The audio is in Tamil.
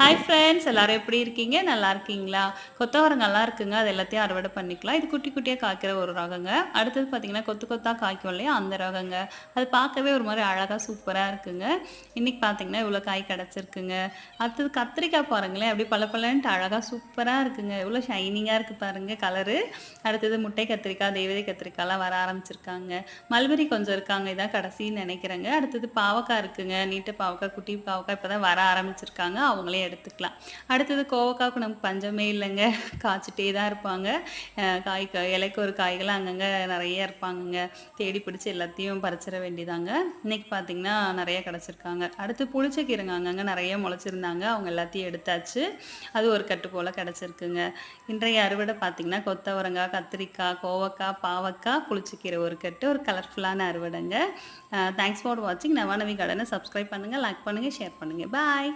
ஹாய் ஃப்ரெண்ட்ஸ், எல்லாரும் எப்படி இருக்கீங்க? நல்லா இருக்கீங்களா? கொத்தவரங்காலாம் இருக்குங்க. அது எல்லாத்தையும் அறுவடை பண்ணிக்கலாம். இது குட்டி குட்டியா காய்க்கிற ஒரு ரகங்க. அடுத்தது பார்த்தீங்கன்னா, கொத்து கொத்தா காய்க்கும் இல்லையா? அந்த ரகங்க. அது பார்க்கவே ஒரு மாரி அழகா சூப்பரா இருக்குங்க. இன்னைக்கு பார்த்தீங்கன்னா, இவ்வளோ காய் கிடச்சிருக்குங்க. அடுத்தது கத்திரிக்காய் பாருங்களேன், அப்படியே பளபளன்ட்டு அழகா சூப்பரா இருக்குங்க. எவ்வளோ ஷைனிங்கா இருக்கு பாருங்க கலரு. அடுத்தது முட்டை கத்திரிக்காய், தேவதை கத்திரிக்காய்லாம் வர ஆரம்பிச்சிருக்காங்க. மல்பெரி கொஞ்சம் இருக்காங்க. இதான் கடைசின்னு நினைக்கிறேங்க. அடுத்தது பாவக்காய் இருக்குங்க. நீட்ட பாவக்காய், குட்டி பாவக்காய் இப்போ தான் வர ஆரம்பிச்சிருக்காங்க. அவங்களே எடுத்துக்கலாம். அடுத்தது கோவக்காவுக்கு நமக்கு பஞ்சமே இல்லைங்க. காய்ச்சிட்டே தான் இருப்பாங்க. இலைக்கு ஒரு காய்கள் அங்கங்கே நிறைய இருப்பாங்கங்க. தேடி பிடிச்சி எல்லாத்தையும் பறிச்சிட வேண்டியதாங்க. இன்னைக்கு பார்த்தீங்கன்னா நிறைய கிடச்சிருக்காங்க. அடுத்து புளிச்சக்கீரைங்க அங்கங்கே நிறைய முளைச்சிருந்தாங்க. அவங்க எல்லாத்தையும் எடுத்தாச்சு. அது ஒரு கட்டு போல் கிடச்சிருக்குங்க. இன்றைய அறுவடை பார்த்தீங்கன்னா கொத்தவரங்காய், கத்திரிக்காய், கோவக்காய், பாவக்காய், புளிச்சக்கீரை ஒரு கட்டு, ஒரு கலர்ஃபுல்லான அறுவடைங்க. தேங்க்ஸ் ஃபார் வாட்சிங். நவானவி கார்டனை சப்ஸ்கிரைப் பண்ணுங்கள், லைக் பண்ணுங்கள், ஷேர் பண்ணுங்கள். பாய்.